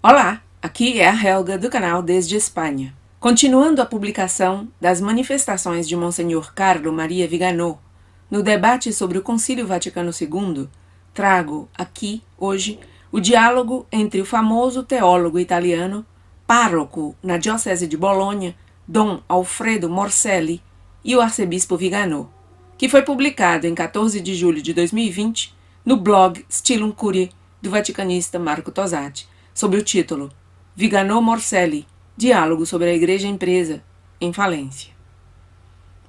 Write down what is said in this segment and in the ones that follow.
Olá, aqui é a Helga do canal Desde Espanha. Continuando a publicação das manifestações de Monsenhor Carlo Maria Viganò no debate sobre o Concílio Vaticano II, trago aqui, hoje, o diálogo entre o famoso teólogo italiano, pároco na Diocese de Bolonha, Dom Alfredo Morselli, e o arcebispo Viganò, que foi publicado em 14 de julho de 2020 no blog Stilum Curiae do vaticanista Marco Tosatti, sob o título Viganò Morselli, Diálogo sobre a Igreja Empresa em Falência.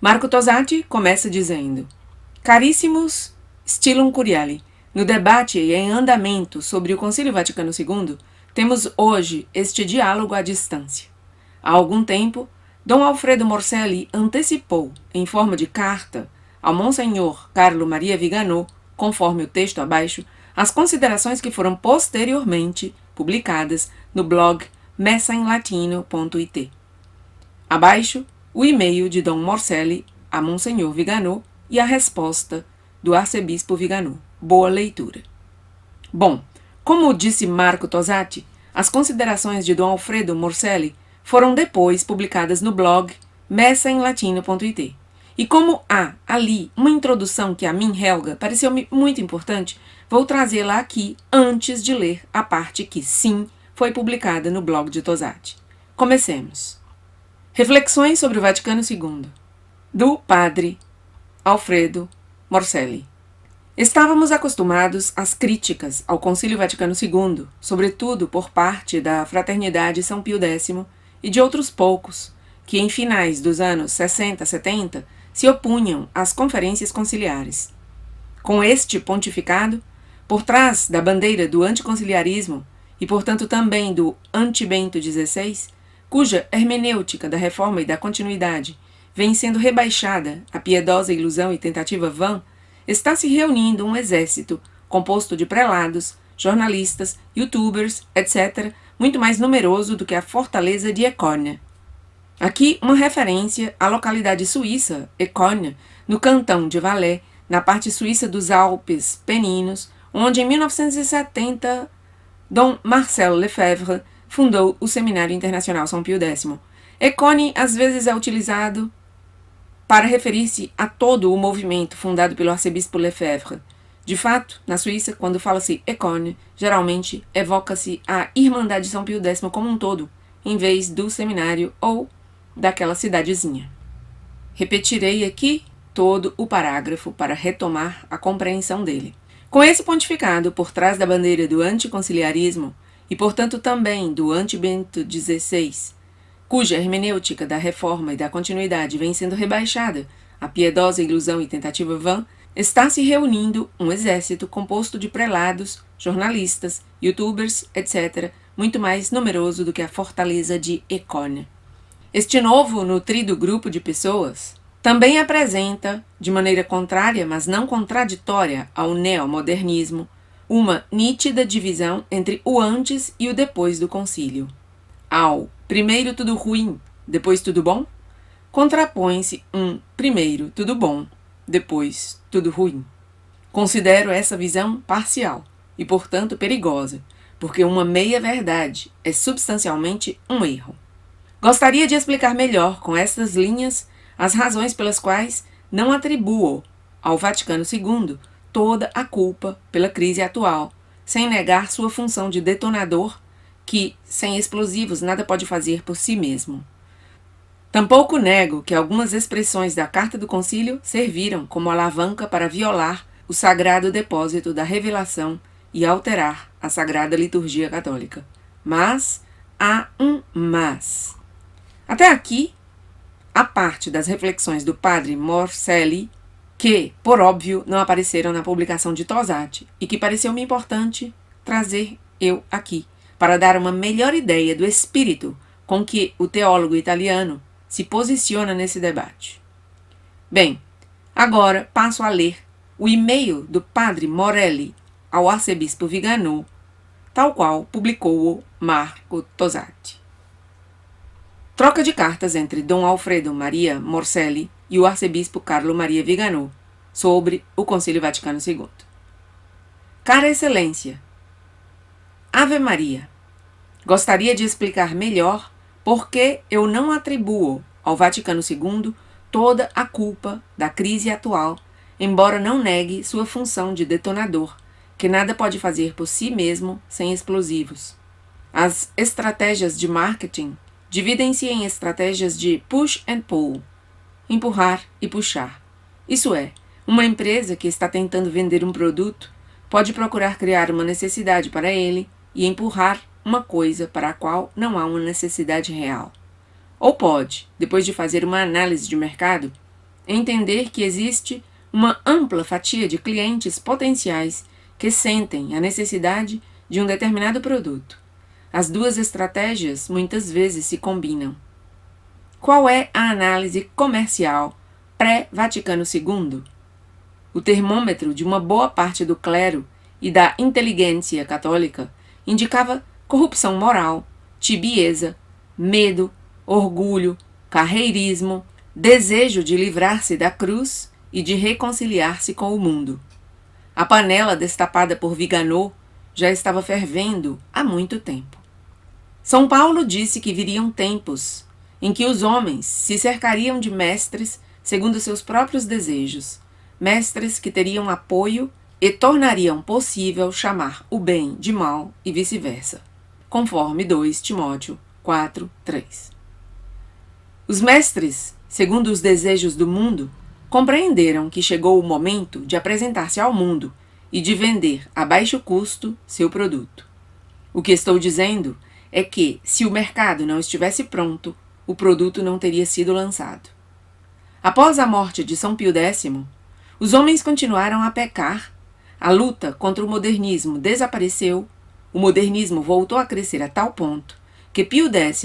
Marco Tosatti começa dizendo: Caríssimos Stilum Curiae, no debate em andamento sobre o Concílio Vaticano II, temos hoje este diálogo à distância. Há algum tempo, Dom Alfredo Morselli antecipou, em forma de carta, ao Monsenhor Carlo Maria Viganò, conforme o texto abaixo, as considerações que foram posteriormente publicadas no blog messainlatino.it. Abaixo, o e-mail de Dom Morselli a Monsenhor Viganò e a resposta do arcebispo Viganò. Boa leitura. Bom, como disse Marco Tosatti, as considerações de Dom Alfredo Morselli foram depois publicadas no blog messainlatino.it. E como há ali uma introdução que a mim, Helga, pareceu-me muito importante, vou trazê-la aqui antes de ler a parte que, sim, foi publicada no blog de Tosatti. Comecemos. Reflexões sobre o Vaticano II, do padre Alfredo Morselli. Estávamos acostumados às críticas ao Concílio Vaticano II, sobretudo por parte da Fraternidade São Pio X e de outros poucos, que em finais dos anos 60, 70, se opunham às conferências conciliares. Com este pontificado, por trás da bandeira do anticonciliarismo e, portanto, também do anti-Bento XVI, cuja hermenêutica da reforma e da continuidade vem sendo rebaixada à piedosa ilusão e tentativa vã, está se reunindo um exército composto de prelados, jornalistas, youtubers, etc., muito mais numeroso do que a fortaleza de Ecônia. Aqui uma referência à localidade suíça, Ecônia, no cantão de Valais, na parte suíça dos Alpes Peninos, onde em 1970 Dom Marcel Lefebvre fundou o Seminário Internacional São Pio X. Ecônia às vezes é utilizado para referir-se a todo o movimento fundado pelo arcebispo Lefebvre. De fato, na Suíça, quando fala-se Ecônia, geralmente evoca-se a Irmandade de São Pio X como um todo, em vez do seminário ou daquela cidadezinha. Repetirei aqui todo o parágrafo para retomar a compreensão dele. Com esse pontificado por trás da bandeira do anticonciliarismo e, portanto, também do anti-Bento XVI, cuja hermenêutica da reforma e da continuidade vem sendo rebaixada à piedosa ilusão e tentativa vã, está se reunindo um exército composto de prelados, jornalistas, youtubers, etc., muito mais numeroso do que a fortaleza de Ecônia. Este novo nutrido grupo de pessoas também apresenta, de maneira contrária, mas não contraditória ao neomodernismo, uma nítida divisão entre o antes e o depois do concílio. Ao primeiro tudo ruim, depois tudo bom, contrapõe-se um primeiro tudo bom, depois tudo ruim. Considero essa visão parcial e, portanto, perigosa, porque uma meia-verdade é substancialmente um erro. Gostaria de explicar melhor com estas linhas as razões pelas quais não atribuo ao Vaticano II toda a culpa pela crise atual, sem negar sua função de detonador que, sem explosivos, nada pode fazer por si mesmo. Tampouco nego que algumas expressões da Carta do Concílio serviram como alavanca para violar o sagrado depósito da revelação e alterar a sagrada liturgia católica. Mas há um mas. Até aqui, a parte das reflexões do padre Morselli, que, por óbvio, não apareceram na publicação de Tosatti e que pareceu-me importante trazer eu aqui, para dar uma melhor ideia do espírito com que o teólogo italiano se posiciona nesse debate. Bem, agora passo a ler o e-mail do padre Morelli ao arcebispo Viganò, tal qual publicou-o Marco Tosatti. Troca de cartas entre Dom Alfredo Maria Morselli e o arcebispo Carlo Maria Viganò sobre o Concílio Vaticano II. Cara Excelência, Ave Maria, Gostaria de explicar melhor por que eu não atribuo ao Vaticano II toda a culpa da crise atual, embora não negue sua função de detonador, que nada pode fazer por si mesmo sem explosivos. As estratégias de marketing dividem-se em estratégias de push and pull, empurrar e puxar. Isso é, uma empresa que está tentando vender um produto pode procurar criar uma necessidade para ele e empurrar uma coisa para a qual não há uma necessidade real. Ou pode, depois de fazer uma análise de mercado, entender que existe uma ampla fatia de clientes potenciais que sentem a necessidade de um determinado produto. As duas estratégias muitas vezes se combinam. Qual é a análise comercial pré-Vaticano II? O termômetro de uma boa parte do clero e da inteligência católica indicava corrupção moral, tibieza, medo, orgulho, carreirismo, desejo de livrar-se da cruz e de reconciliar-se com o mundo. A panela destapada por Viganò já estava fervendo há muito tempo. São Paulo disse que viriam tempos em que os homens se cercariam de mestres segundo seus próprios desejos, mestres que teriam apoio e tornariam possível chamar o bem de mal e vice-versa, conforme 2 Timóteo 4:3. Os mestres, segundo os desejos do mundo, compreenderam que chegou o momento de apresentar-se ao mundo e de vender a baixo custo seu produto. O que estou dizendo é que, se o mercado não estivesse pronto, o produto não teria sido lançado. Após a morte de São Pio X, os homens continuaram a pecar, a luta contra o modernismo desapareceu, o modernismo voltou a crescer a tal ponto que Pio X,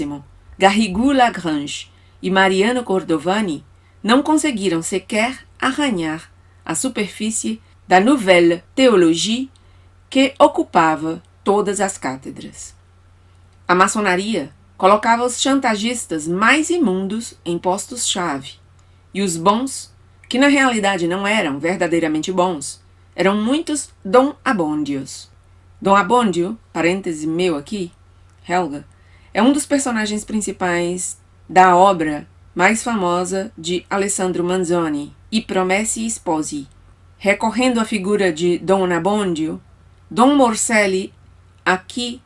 Garrigou Lagrange e Mariano Cordovani não conseguiram sequer arranhar a superfície da Nouvelle Théologie que ocupava todas as cátedras. A maçonaria colocava os chantagistas mais imundos em postos-chave, e os bons, que na realidade não eram verdadeiramente bons, eram muitos Dom Abondios. Dom Abbondio, parêntese meu aqui, Helga, é um dos personagens principais da obra mais famosa de Alessandro Manzoni, I Promessi Sposi. Recorrendo à figura de Dom Abbondio, Dom Morselli aqui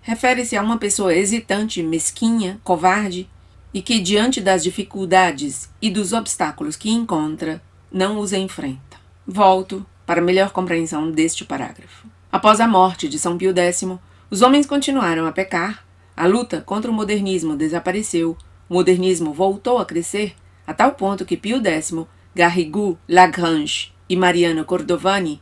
refere-se a uma pessoa hesitante, mesquinha, covarde e que, diante das dificuldades e dos obstáculos que encontra, não os enfrenta. Volto para melhor compreensão deste parágrafo. Após a morte de São Pio X, os homens continuaram a pecar, a luta contra o modernismo desapareceu, o modernismo voltou a crescer, a tal ponto que Pio X, Garrigou, Lagrange e Mariano Cordovani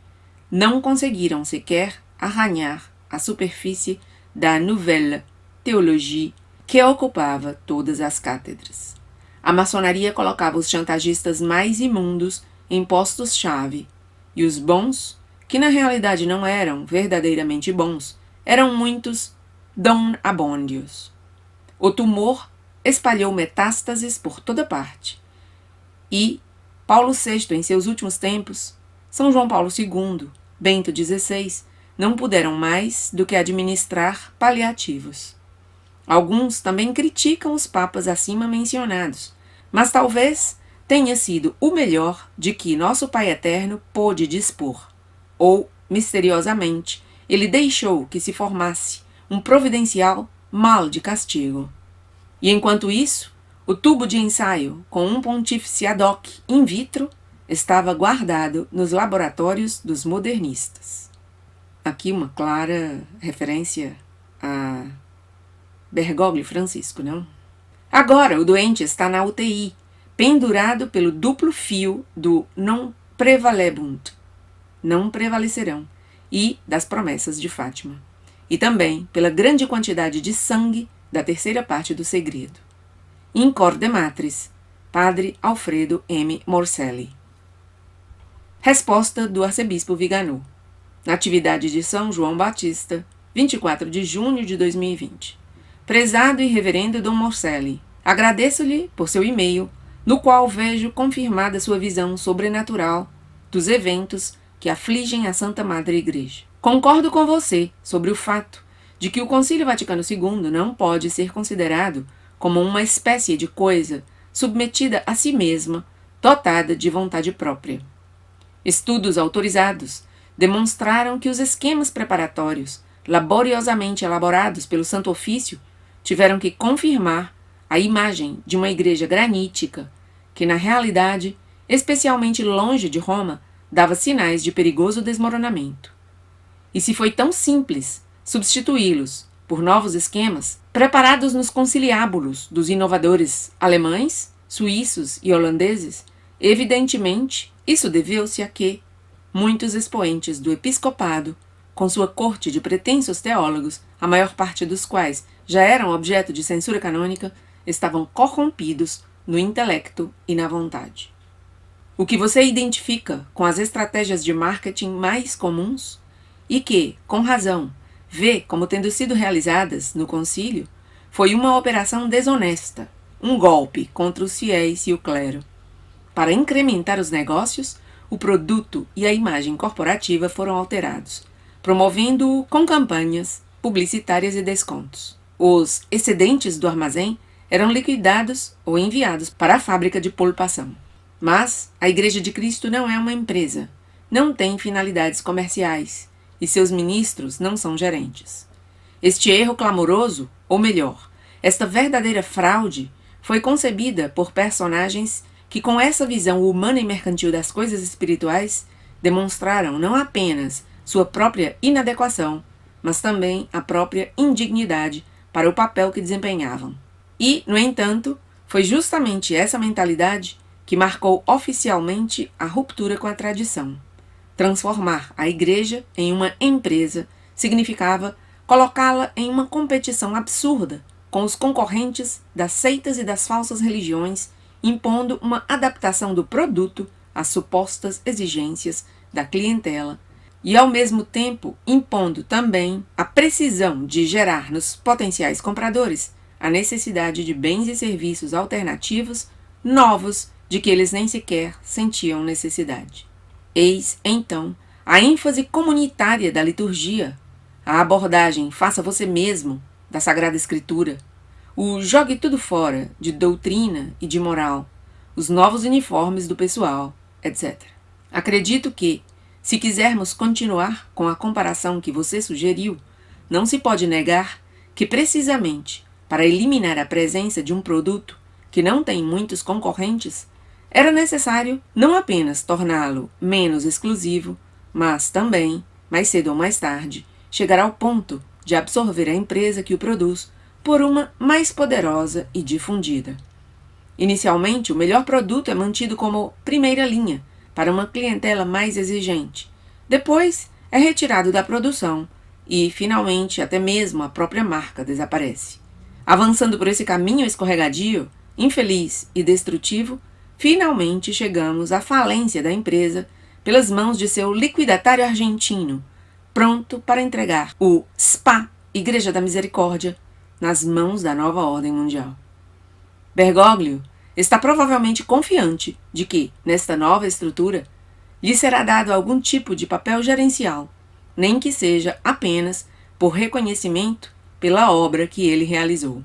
não conseguiram sequer arranhar a superfície da Nouvelle Théologie que ocupava todas as cátedras. A maçonaria colocava os chantagistas mais imundos em postos-chave, e os bons, que na realidade não eram verdadeiramente bons, eram muitos Dom Abbondios. O tumor espalhou metástases por toda parte, e Paulo VI, em seus últimos tempos, São João Paulo II, Bento XVI, não puderam mais do que administrar paliativos. Alguns também criticam os papas acima mencionados, mas talvez tenha sido o melhor de que nosso Pai Eterno pôde dispor, ou, misteriosamente, ele deixou que se formasse um providencial mal de castigo. E enquanto isso, o tubo de ensaio com um pontífice ad hoc in vitro estava guardado nos laboratórios dos modernistas. Aqui uma clara referência a Bergoglio Francisco, não? Agora o doente está na UTI, pendurado pelo duplo fio do non prevalebunt, não prevalecerão, e das promessas de Fátima, e também pela grande quantidade de sangue da terceira parte do segredo. In corde matris, Padre Alfredo M. Morselli. Resposta do arcebispo Viganò. Natividade de São João Batista, 24 de junho de 2020. Prezado e reverendo Dom Morselli, agradeço-lhe por seu e-mail, no qual vejo confirmada sua visão sobrenatural dos eventos que afligem a Santa Madre Igreja. Concordo com você sobre o fato de que o Concílio Vaticano II não pode ser considerado como uma espécie de coisa submetida a si mesma, dotada de vontade própria. Estudos autorizados demonstraram que os esquemas preparatórios, laboriosamente elaborados pelo Santo Ofício, tiveram que confirmar a imagem de uma igreja granítica, que na realidade, especialmente longe de Roma, dava sinais de perigoso desmoronamento. E se foi tão simples substituí-los por novos esquemas, preparados nos conciliábulos dos inovadores alemães, suíços e holandeses, evidentemente, isso deveu-se a que muitos expoentes do episcopado, com sua corte de pretensos teólogos, a maior parte dos quais já eram objeto de censura canônica, estavam corrompidos no intelecto e na vontade. O que você identifica com as estratégias de marketing mais comuns e que, com razão, vê como tendo sido realizadas no concílio, foi uma operação desonesta, um golpe contra os fiéis e o clero. Para incrementar os negócios, o produto e a imagem corporativa foram alterados, promovendo-o com campanhas publicitárias e descontos. Os excedentes do armazém eram liquidados ou enviados para a fábrica de polpação. Mas a Igreja de Cristo não é uma empresa, não tem finalidades comerciais, e seus ministros não são gerentes. Este erro clamoroso, ou melhor, esta verdadeira fraude, foi concebida por personagens que, com essa visão humana e mercantil das coisas espirituais, demonstraram não apenas sua própria inadequação, mas também a própria indignidade para o papel que desempenhavam. E, no entanto, foi justamente essa mentalidade que marcou oficialmente a ruptura com a tradição. Transformar a igreja em uma empresa significava colocá-la em uma competição absurda com os concorrentes das seitas e das falsas religiões, impondo uma adaptação do produto às supostas exigências da clientela e, ao mesmo tempo, impondo também a precisão de gerar nos potenciais compradores a necessidade de bens e serviços alternativos, novos, de que eles nem sequer sentiam necessidade. Eis, então, a ênfase comunitária da liturgia, a abordagem faça você mesmo da Sagrada Escritura, o jogue tudo fora de doutrina e de moral, os novos uniformes do pessoal, etc. Acredito que, se quisermos continuar com a comparação que você sugeriu, não se pode negar que, precisamente, para eliminar a presença de um produto que não tem muitos concorrentes, era necessário não apenas torná-lo menos exclusivo, mas também, mais cedo ou mais tarde, chegar ao ponto de absorver a empresa que o produz por uma mais poderosa e difundida. Inicialmente, o melhor produto é mantido como primeira linha para uma clientela mais exigente. Depois, é retirado da produção e, finalmente, até mesmo a própria marca desaparece. Avançando por esse caminho escorregadio, infeliz e destrutivo, finalmente chegamos à falência da empresa pelas mãos de seu liquidatário argentino, pronto para entregar o SPA, Igreja da Misericórdia, nas mãos da nova ordem mundial. Bergoglio está provavelmente confiante de que, nesta nova estrutura, lhe será dado algum tipo de papel gerencial, nem que seja apenas por reconhecimento pela obra que ele realizou.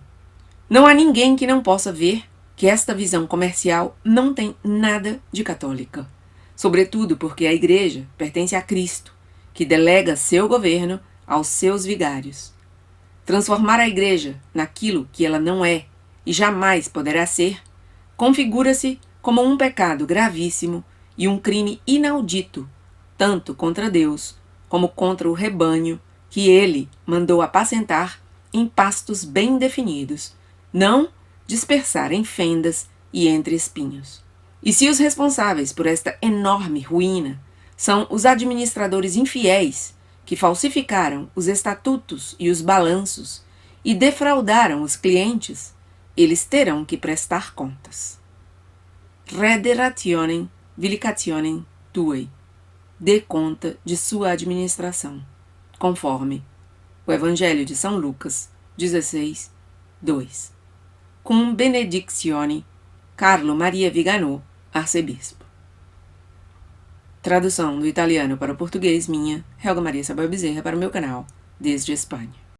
Não há ninguém que não possa ver que esta visão comercial não tem nada de católica, sobretudo porque a Igreja pertence a Cristo, que delega seu governo aos seus vigários. Transformar a Igreja naquilo que ela não é e jamais poderá ser, configura-se como um pecado gravíssimo e um crime inaudito, tanto contra Deus como contra o rebanho que ele mandou apacentar em pastos bem definidos, não dispersar em fendas e entre espinhos. E se os responsáveis por esta enorme ruína são os administradores infiéis que falsificaram os estatutos e os balanços e defraudaram os clientes, eles terão que prestar contas. Rederationem vilicationem tuae. Dê conta de sua administração, conforme o Evangelho de São Lucas 16, 2. Cum benedictione, Carlo Maria Vigano, arcebispo. Tradução do italiano para o português minha, Helga Maria Saboia Bezerra, para o meu canal, desde Espanha.